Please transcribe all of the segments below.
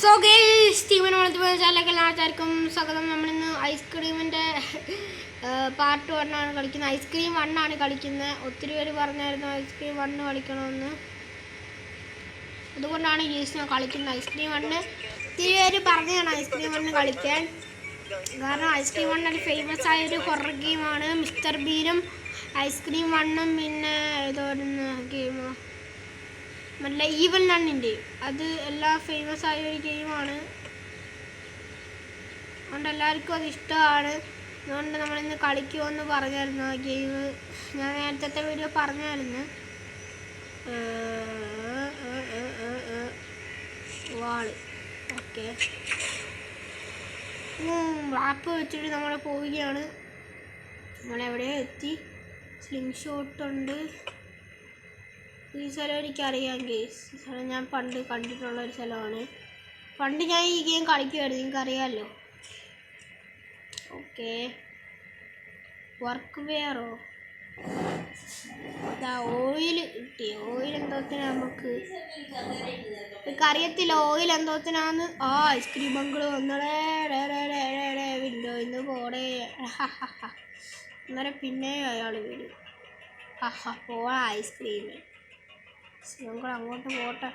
So guys Steven ചാനലിലേക്ക് എല്ലാവർക്കും സ്വാഗതം. നമ്മളിന്ന് ഐസ്ക്രീമിൻ്റെ പാർട്ട് 1 ആണ് കളിക്കുന്നത്. ഐസ്ക്രീം 1 ആണ് കളിക്കുന്നത്. ഒത്തിരി പേര് പറഞ്ഞായിരുന്നു ഐസ്ക്രീം 1 കളിക്കണമെന്ന്. അതുകൊണ്ടാണ് ഗൈസ് ഞാൻ കളിക്കുന്നത്. ഐസ്ക്രീം 1 ഒത്തിരി പേര് പറഞ്ഞതാണ് ഐസ്ക്രീം 1 കളിക്കാൻ. കാരണം ഐസ്ക്രീം 1 ഒരു ഫേമസ് ആയൊരു ഹൊറർ ഗെയിമാണ്. മിസ്റ്റർ ബീനും ഐസ്ക്രീം 1ഉം പിന്നെ ഏതോരുന്ന ഗെയിമോ നല്ല ഈവൽ നണ്ണിൻ്റെ അത് എല്ലാം ഫേമസ് ആയ ഒരു ഗെയിമാണ്. അതുകൊണ്ട് എല്ലാവർക്കും അത് ഇഷ്ടമാണ്. അതുകൊണ്ട് നമ്മളിന്ന് കളിക്കുമെന്ന് പറഞ്ഞായിരുന്നു. ആ ഗെയിം ഞാൻ നേരത്തെ വീഡിയോ പറഞ്ഞായിരുന്നു. വാള് ഓക്കെ റാപ്പ് വെച്ചിട്ട് നമ്മൾ പോവുകയാണ്. നമ്മളെവിടെയോ എത്തി. സ്ലിംഗ് ഷോട്ടുണ്ട്. ഈ സ്ഥലം എനിക്കറിയാം ഗെയ്സ്. ഈ സ്ഥലം ഞാൻ പണ്ട് കണ്ടിട്ടുള്ളൊരു സ്ഥലമാണ്. പണ്ട് ഞാൻ ഈ ഗെയിം കളിക്കുമായിരുന്നു, നിങ്ങൾക്കറിയാമല്ലോ. ഓക്കെ വർക്ക് വെയറോ ഇതാ ഓയിൽ കിട്ടി. ഓയിൽ എന്തോത്തിനാ നമുക്ക് അറിയത്തില്ല. ഓയിൽ എന്തോത്തിനാന്ന്. ഐസ്ക്രീം അങ്കിൾ വന്നടേ വിൻഡോയിന്ന് പോടേ. അന്നേരം പിന്നെ അയാൾ വരും. പോവാ ഐസ്ക്രീം. ഞങ്ങൾ അങ്ങോട്ട് പോട്ടെ.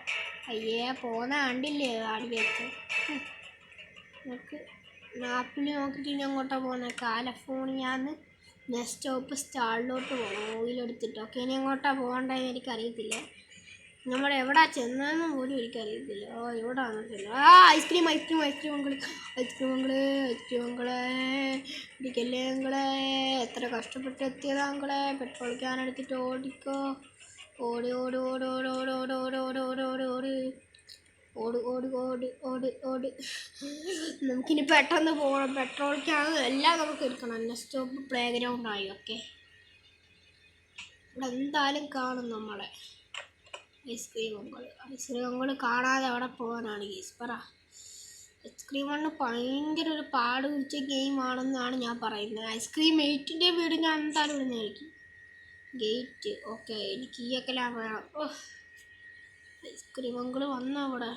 അയ്യേ പോന്ന കണ്ടില്ലേ ആടിയത്ത്. നമുക്ക് മാപ്പിൽ നോക്കിയിട്ട് ഇനി അങ്ങോട്ടാണ് പോകുന്നത്. കാലിഫോർണിയാന്ന് നെക്സ്റ്റ് സ്റ്റോപ്പ് സ്റ്റാളിലോട്ട് പോകണം ഓയിലെടുത്തിട്ട്. ഓക്കെ ഇനി എങ്ങോട്ടാണ് പോകേണ്ടതെന്ന് എനിക്കറിയത്തില്ല. നമ്മൾ എവിടെ ചെന്നതെന്ന് പോലും എനിക്കറിയത്തില്ല. ഇവിടെ വന്നിട്ടില്ല. Ice cream ice cream ice cream uncle ice cream uncle ice cream അങ്കിളെ ഇടിക്കല്ലേ അങ്കിളെ. എത്ര കഷ്ടപ്പെട്ട് എത്തിയതാ അങ്കിളെ. പെട്രോൾ ക്യാൻ എടുത്തിട്ട് ഓടിക്കോ. ഓടി ഓടി ഓടി ഓടി ഓടി ഓടി ഓടി ഓടി ഓടി ഓടി ഓടി ഓടി ഓടി ഓടി ഓടി ഓടി. നമുക്കിനി പെട്ടെന്ന് പോകണം. പെട്രോൾ ക്യാൻ എല്ലാം നമുക്ക് എടുക്കണം. നെക്സ്റ്റ് സ്റ്റോപ്പ് പ്ലേ ഗ്രൗണ്ടായി. ഓക്കെ ഇവിടെ എന്തായാലും കാണും നമ്മളെ ഐസ്ക്രീം അങ്കിൾ കാണാതെ അവിടെ പോകാനാണ് ഗെയ്സ്. പറ ഐസ്ക്രീം 1 ഭയങ്കര ഒരു പാട് പിടിച്ച ഗെയിമാണെന്നാണ് ഞാൻ പറയുന്നത്. ഐസ്ക്രീം 8ൻ്റെ വീട് ഞാൻ എന്തായാലും ഇടുന്നതായിരിക്കും. ഗേറ്റ് ഓക്കെ എനിക്ക് കീയൊക്കെ വേണം. ഐസ്ക്രീം അങ്കിൾ വന്നോ അവിടെ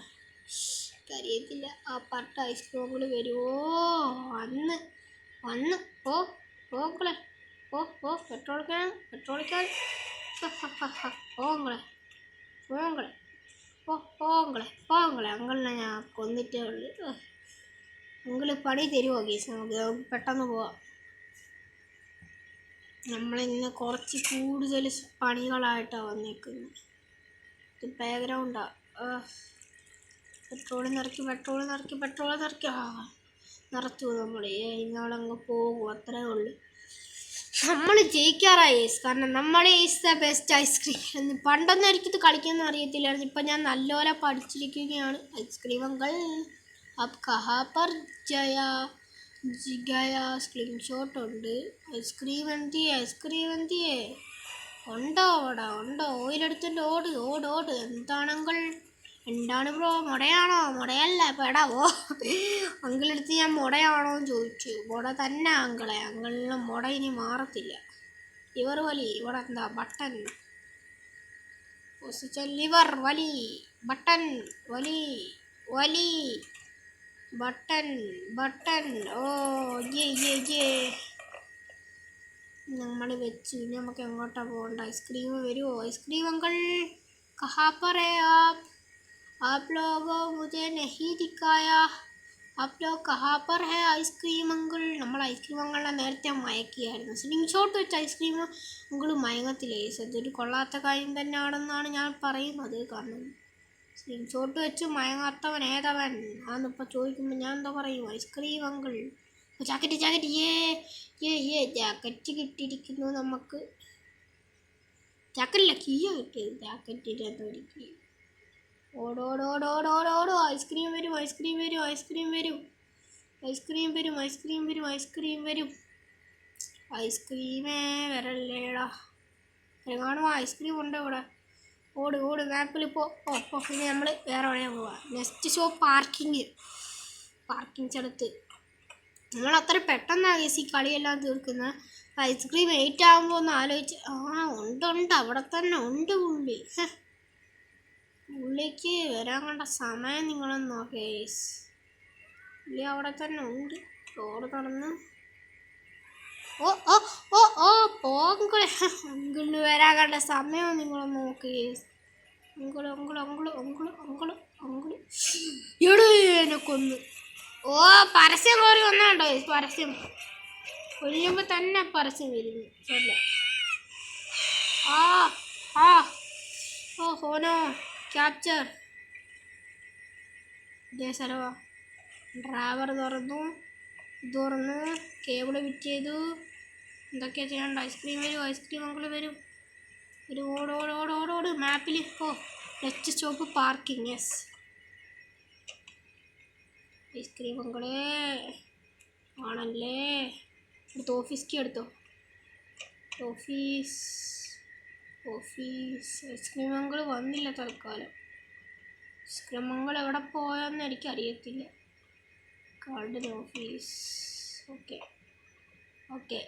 അറിയത്തില്ല. ആ പട്ട ഐസ്ക്രീം അങ്കിൾ വരുമോ. വന്ന് വന്ന് പോങ്ങളെ പെട്രോൾ ക്യാൻ പോങ്ങളെ അങ്കിളിനെ ഞാൻ കൊന്നിട്ടേ ഉള്ളു. അങ്കിൾ പണി തരുമോ കേസ്. നമുക്ക് പെട്ടെന്ന് പോവാം. നമ്മളിന്ന് കുറച്ച് കൂടുതൽ പണികളായിട്ടാണ് വന്നേക്കുന്നത്. ഇത് പ്ലേ ഗ്രൗണ്ടാണ്. പെട്രോൾ നിറയ്ക്കും നിറച്ചു നമ്മൾ ഇന്നാളങ്ങ് പോകും. അത്രേ ഉള്ളു. നമ്മൾ ജയിക്കാറായി കാരണം നമ്മൾ ഈസ് ദ ബെസ്റ്റ് ഐസ്ക്രീം. പണ്ടൊന്നും എനിക്കിത് കളിക്കാനൊന്നും അറിയത്തില്ലായിരുന്നു. ഇപ്പം ഞാൻ നല്ലപോലെ പഠിച്ചിരിക്കുകയാണ്. ഐസ്ക്രീം അങ്കിൾ അബ് കഹാ പർ ഗയാ സ്ക്രീൻ ഷോട്ട് ഉണ്ട്. ഐസ്ക്രീം എന്തിയേ ഉണ്ടോ അവിടെ ഉണ്ടോ. ഓയിലെടുത്തിട്ട് ഓട്. എന്താണ് ബ്രോ മുടയാണോ. മുടയല്ല പെടാവോ. അങ്കിളെടുത്ത് ഞാൻ മുടയാണോ എന്ന് ചോദിച്ചു. മുട തന്നെ അങ്കിളെ. അങ്കിളിന് മുട ഇനി മാറത്തില്ല. ലിവർ വലി. ഇവിടെ എന്താ ബട്ടൺ ലിവർ വലി ബട്ടൺ വലി ബട്ടൺ നമ്മൾ വെച്ചു. ഇനി നമുക്ക് എങ്ങോട്ടാണ് പോകേണ്ട. ഐസ്ക്രീം വരുമോ. ഐസ്ക്രീം അങ്കിൾ കഹാ पर है आप लोगों मुझे नहीं दिखाया. आप लोग कहाँ पर है ഐസ്ക്രീം അങ്കിൾ. നമ്മൾ ഐസ്ക്രീം അങ്കിളിനെ നേരത്തെ മയക്കിയായിരുന്നു. സ്ലിംഗ് ഷോട്ട് വെച്ച് ഐസ്ക്രീം അങ്കിൾ മയങ്ങത്തില്ലേ. അതൊരു കൊള്ളാത്ത കാര്യം തന്നെയാണെന്നാണ് ഞാൻ പറയുന്നത്. കാരണം സ്ലിംഗ് ഷോട്ട് വെച്ച് മയങ്ങാത്തവൻ ഏതവൻ ആന്നിപ്പോൾ ചോദിക്കുമ്പോൾ ഞാൻ എന്താ പറയും. ഐസ്ക്രീം അങ്കിൾ ജാക്കറ്റ് ജാക്കറ്റ് കിട്ടിയിരിക്കുന്നു നമുക്ക്. ജാക്കറ്റില്ല കീയോ കിട്ടിയത്. ജാക്കറ്റിൻ്റെ പിടിക്ക്. ഓടോ. ഐസ്ക്രീം വരും. ഐസ്ക്രീമേ വരല്ലേടാ. കാണുമോ ഐസ്ക്രീം ഉണ്ടോ ഇവിടെ. ഓട് മാപ്പിൽ ഇനി നമ്മൾ വേറെ എവിടെയാണ് പോവാ. നെക്സ്റ്റ് ഷോ പാർക്കിങ് സ്ഥലത്ത്. നമ്മൾ അത്ര പെട്ടെന്നാണ് ഈ കളിയെല്ലാം തീർക്കുന്നത്. ഐസ്ക്രീം 8 ആകുമ്പോൾ ഒന്ന് ആലോചിച്ച് ഉണ്ട് അവിടെ തന്നെ ഉണ്ട് പുള്ളി. ഉള്ളിലേക്ക് വരാൻ കണ്ട സമയം നിങ്ങളൊന്ന് നോക്കേ. ഉള്ളി അവിടെ തന്നെ ഉണ്ട്. ഡോറ് തുറന്ന് ഓ ഓ ഓ ഓ പോങ്കളെ അങ്കിളിന് വരാൻ കണ്ട സമയം നിങ്ങളൊന്ന് നോക്കേ. Uncle uncle uncle uncle uncle uncle എടോ എന്നെ കൊന്നു. ഓ പരസ്യം കയറി വന്നാണ്ടോ പരസ്യം കൊല്ലുമ്പോൾ തന്നെ പരസ്യം വരുന്നു. ശരി ആ ആ ഓ ഹോനോ ക്യാപ്ചർ ഇതേ സ്ഥലമാ. ഡ്രൈവർ തുറന്നു കേബിള് ഫിറ്റ് ചെയ്തു. എന്തൊക്കെയാ ചെയ്യണ്ട? ഐസ്ക്രീം വരും, ഐസ്ക്രീം അങ്കിൾ വരും. ഒരു ഓട് മാപ്പിൽ. Oh next stop parking. Yes ice cream അങ്കിളേ ആണല്ലേ. എടുത്തോ ഓഫീസ് കീ എടുത്തോ. ഓഫീസ് ഐസ്ക്രീം അങ്കിൾ വന്നില്ല തൽക്കാലം. ഐസ്ക്രീം അങ്കിൾ എവിടെ പോയെന്ന് എനിക്കറിയത്തില്ല. കാർഡിന് office. Okay okay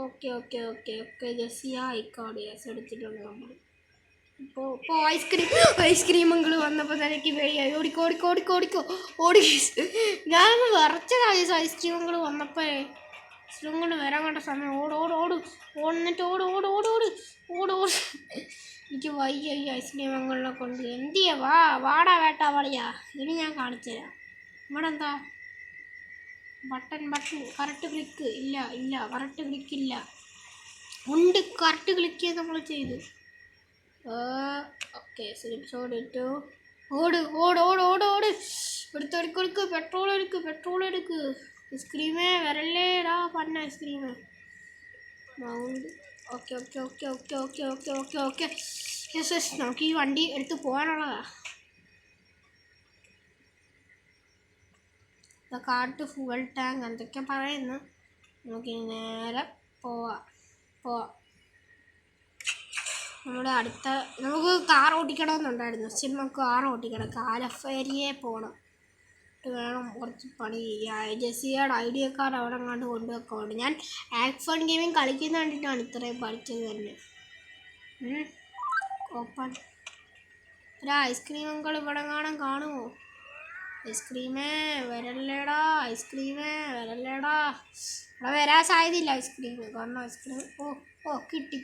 okay okay okay okay ജെസ്സിയ ഐക്കാർഡ് യെസ് എടുത്തിട്ടുണ്ട് നമ്മൾ. ഇപ്പോൾ ഐസ്ക്രീം അങ്കിൾ വന്നപ്പോൾ തനിക്ക് പേടിയായി. ഓടിക്കോ ഓടി. ഞാൻ വിറച്ചതായി ഐസ്ക്രീം അങ്കിൾ വന്നപ്പോൾ. ഐസ്ക്രീം കൊണ്ട് വരാൻ കണ്ട സമയം ഓടിട്ട് ഓട്. എനിക്ക് വയ്യ ഈ ഐസ്ക്രീം അങ്കിളിനെ കൊണ്ട്. എന്തിയാ വാടാ വേട്ടാ വളിയാ. ഇനി ഞാൻ കാണിച്ചു തരാം. ഇവിടെ എന്താ ബട്ടൺ കറക്റ്റ് ക്ലിക്ക് ഇല്ല കറക്റ്റ് ക്ലിക്കില്ല. ഉണ്ട് കറക്റ്റ് ക്ലിക്ക് ചെയ്ത് നമ്മൾ ചെയ്തു. ഓക്കെ സ്ക്രീൻഷോട്ട് ഇട്ടു. ഓട് എടുത്തെടുക്ക് പെട്രോൾ എടുക്ക്. ഐസ്ക്രീമേ വരല്ലേടാ പന്ന ഐസ്ക്രീമേ. മൗണ്ട് ഓക്കെ യെസ് നമുക്ക് ഈ വണ്ടി എടുത്ത് പോകാനുള്ളതാ. കാർട്ട് ഫുവൽ ടാങ്ക് എന്തൊക്കെ പറയുന്നു. നമുക്കിനി നേരെ പോവാം. നമ്മുടെ നമുക്ക് കാർ ഓടിക്കണമെന്നുണ്ടായിരുന്നു. നമുക്ക് കാർ ഓടിക്കണം. കാലഫേരിയെ പോകണം. വേണം കുറച്ച് പണി ചെയ്യാൻ. ജെസ്സിയുടെ ഐഡിയ കാർഡ് അവിടെ കണ്ട് കൊണ്ടുവെക്കാറുണ്ട്. ഞാൻ ആക്ഫോൺ ഗെയിമിങ് കളിക്കുന്ന കണ്ടിട്ടാണ് ഇത്രയും പഠിച്ചത് തന്നെ. ഓപ്പൺ. ഒരു ഐസ്ക്രീം അങ്കിൾ ഇവിടെ കാണുമോ? ഐസ്ക്രീമേ വരല്ലേടാ. ഇവിടെ വരാൻ സാധ്യതയില്ല ഐസ്ക്രീം. കാരണം ഐസ്ക്രീം ഓ കിട്ടി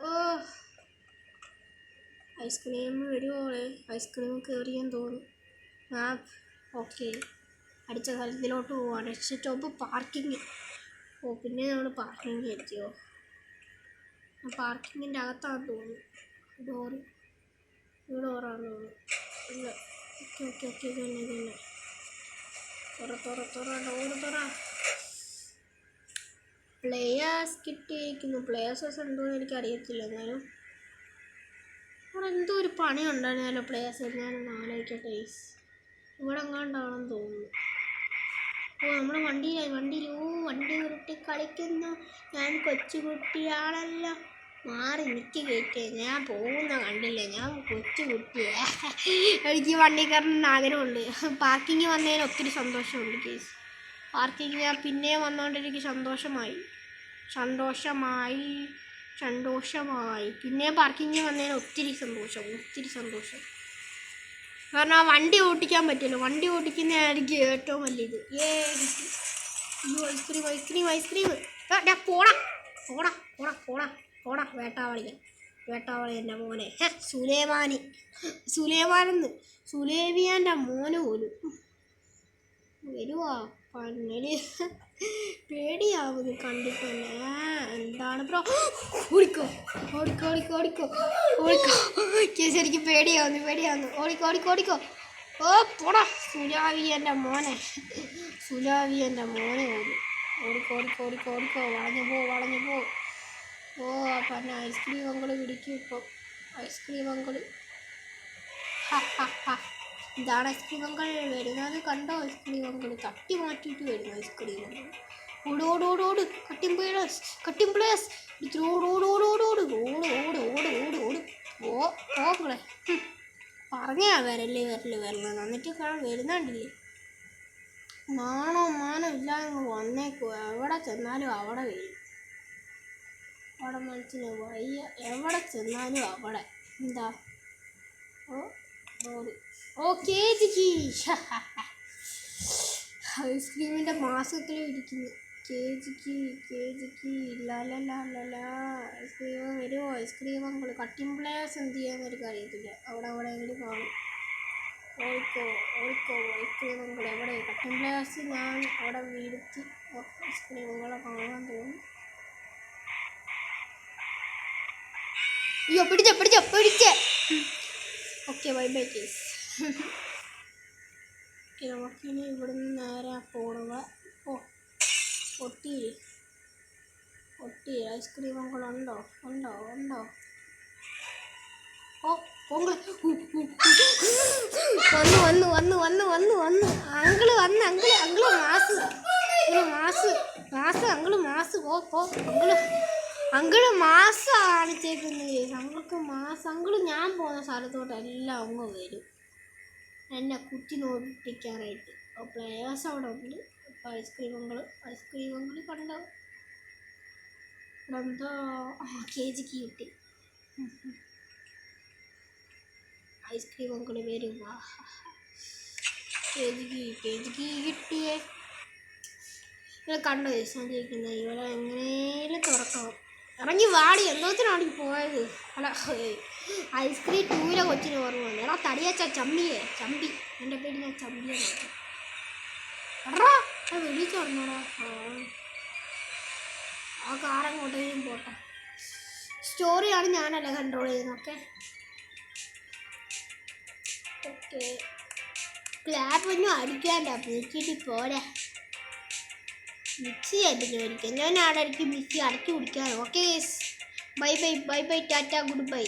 ഓ ഐസ്ക്രീം വരുമോ? ഐസ്ക്രീം കയറിയെന്ന് തോന്നുന്നു. ഓക്കെ അടിച്ച സ്ഥലത്തിലോട്ട് പോവാണ്. Next stop parking. പിന്നെ നമ്മൾ പാർക്കിങ്ങിൽ എത്തിയോ? പാർക്കിങ്ങിൻ്റെ അകത്താണെന്ന് തോന്നുന്നു. ഡോറാണെന്ന് തോന്നുന്നു. ഇല്ല ഓക്കെ തന്നെ തുറ പ്ലേയേഴ്സ് കിട്ടിയിരിക്കുന്നു. പ്ലേയേഴ്സ് എന്തോന്ന് എനിക്കറിയത്തില്ല. എന്നാലും അവിടെ എന്തോ ഒരു പണി ഉണ്ടായിരുന്നല്ലോ പ്ലേയേഴ്സ്. ഞാനൊന്ന് ആലോചിക്കട്ടെ. ഇവിടെ എങ്ങാണ്ടാണെന്ന് തോന്നുന്നു. നമ്മുടെ വണ്ടിയിലായി. വണ്ടി ഉരുട്ടി കളിക്കുന്നു. ഞാൻ കൊച്ചുകുട്ടിയാണല്ലോ. മാറി നിൽക്കി കയറ്റേ. ഞാൻ പോകുന്ന കണ്ടില്ലേ. ഞാൻ കൊച്ചുകുട്ടിയെ. എനിക്ക് വണ്ടി കയറണമെന്ന് ആഗ്രഹമുണ്ട്. പാർക്കിങ് വന്നതിന് ഒത്തിരി സന്തോഷമുണ്ട് കേസ്. പാർക്കിങ് ഞാൻ പിന്നെയും വന്നുകൊണ്ട് എനിക്ക് സന്തോഷമായി. പിന്നെ പാർക്കിങ് വന്നതിന് ഒത്തിരി സന്തോഷം. കാരണം ആ വണ്ടി ഓടിക്കാൻ പറ്റുമല്ലോ. വണ്ടി ഓടിക്കുന്നതായിരിക്കും ഏറ്റവും വലിയത്. ഐസ്ക്രീം പോടാ വേട്ടാവളി എൻ്റെ മോനെ. സുലേവിയാൻ്റെ മോന് പോലും വരുവാ പന്നല്. പേടിയാവുന്നു കണ്ടിട്ട് തന്നെ. എന്താണ് ബ്രോ? ഓടിക്കോ ശരിക്കും പേടിയാവുന്നു. ഓടിക്കോ ഓ പോടാ. സുലാവിയൻ്റെ മോനെ ഓടിക്കോ. വളഞ്ഞു പോ. ഓ പന്ന ഐസ്ക്രീം അങ്കിൾ പിടിക്കും ഇപ്പോൾ. ഐസ്ക്രീം അങ്കിൾ ഇതാണ് ഐസ്ക്രീം അങ്കിൾ വരുന്നത് കണ്ടോ? ഐസ്ക്രീം അങ്കിൾ തട്ടി മാറ്റിയിട്ട് വരുന്നു. ഐസ്ക്രീം അങ്കിൾ ഓട് കട്ടിംഗ് പ്ലേസ് ഓങ്ങളെ പറഞ്ഞാ വരല്ലേ എന്നിട്ട് വരുന്നുണ്ടില്ലേ. മാനോ ഇല്ല അങ്ങ് വന്നേക്കോ. എവിടെ ചെന്നാലും അവിടെ വരും. അവിടെ മനസ്സിന് വയ്യ, എവിടെ ചെന്നാലും അവിടെ എന്താ ഓക്കെ ഐസ്ക്രീമിൻ്റെ മാസത്തിൽ ഇരിക്കുന്നു. കെ ജിക്ക് ലാ ഐസ്ക്രീം വരുമോ? ഐസ്ക്രീം അങ്കിൾ കട്ടിംഗ് പ്ലേയേഴ്സ് എന്ത് ചെയ്യാന്നൊരു അറിയത്തില്ല. അവിടെ എവിടെയെങ്കിലും കാണും. ഓൾക്കോ ഐസ്ക്രീം അങ്കിൾ എവിടെ? കട്ടിംഗ് പ്ലേയേഴ്സ് ഞാൻ അവിടെ വീഴ്ത്തി ഐസ്ക്രീം അങ്കളെ കാണാൻ തോന്നുന്നു. അയ്യോ പിടിച്ചേ. Okay bye case. ഓക്കെ നമുക്കിനി ഇവിടുന്ന് നേരെ പോണുക. പൊട്ടി ഐസ്ക്രീം അങ്കിൾ ഉണ്ടോ? ഓ പൊങ്കള് വന്നു അങ്കിള് മാസ് അങ്കിള് മാസ് കാണിച്ചേക്കുന്നത്. അങ്കിൾക്ക് മാസ്. അങ്കിള് ഞാൻ പോകുന്ന സ്ഥലത്തോട്ട് എല്ലാം അങ്ങ് വരും എന്നെ കുത്തി നോട്ടിക്കാനായിട്ട്. പ്ലേയേഴ്സ് അവിടെ ഉണ്ട്. അപ്പോൾ ഐസ്ക്രീം അങ്കിള് കണ്ടോ? എന്തോ KGക്ക് കിട്ടി. ഐസ്ക്രീം അങ്കിള് വരും. KGക്ക് കിട്ടിയേ. ഇവിടെ കണ്ടോ സഞ്ചരിക്കുന്നത്? ഇവിടെ എങ്ങനെയും തുറക്കണം. ഇറങ്ങി വാടി. എന്തോത്തിനാണ് പോയത്? അല്ല ഐസ്ക്രീം 2 കൊച്ചിന് ഓർമ്മ വന്നു. എടാ തടിയച്ച ചമ്പി. എൻ്റെ പേര് ഞാൻ ചമ്പിയെ നോക്കി. എടാ വിളിച്ചു പറഞ്ഞോടാ. ആ കാറങ്ങോട്ടേലും പോട്ടെ. സ്റ്റോറിയാണ് ഞാനല്ല കൺട്രോൾ ചെയ്യുന്നത്. ഓക്കെ ക്ലാപ്പ് ഒന്നും അടിക്കാണ്ട. പൂച്ചിട്ട് പോരാ. മിക്സി ആയിട്ട് ഒരിക്കൽ ഞാൻ അവിടെ മിക്സി അടക്കി കുടിക്കാറ്. ഓക്കെ ബൈ ടാറ്റ ഗുഡ് ബൈ.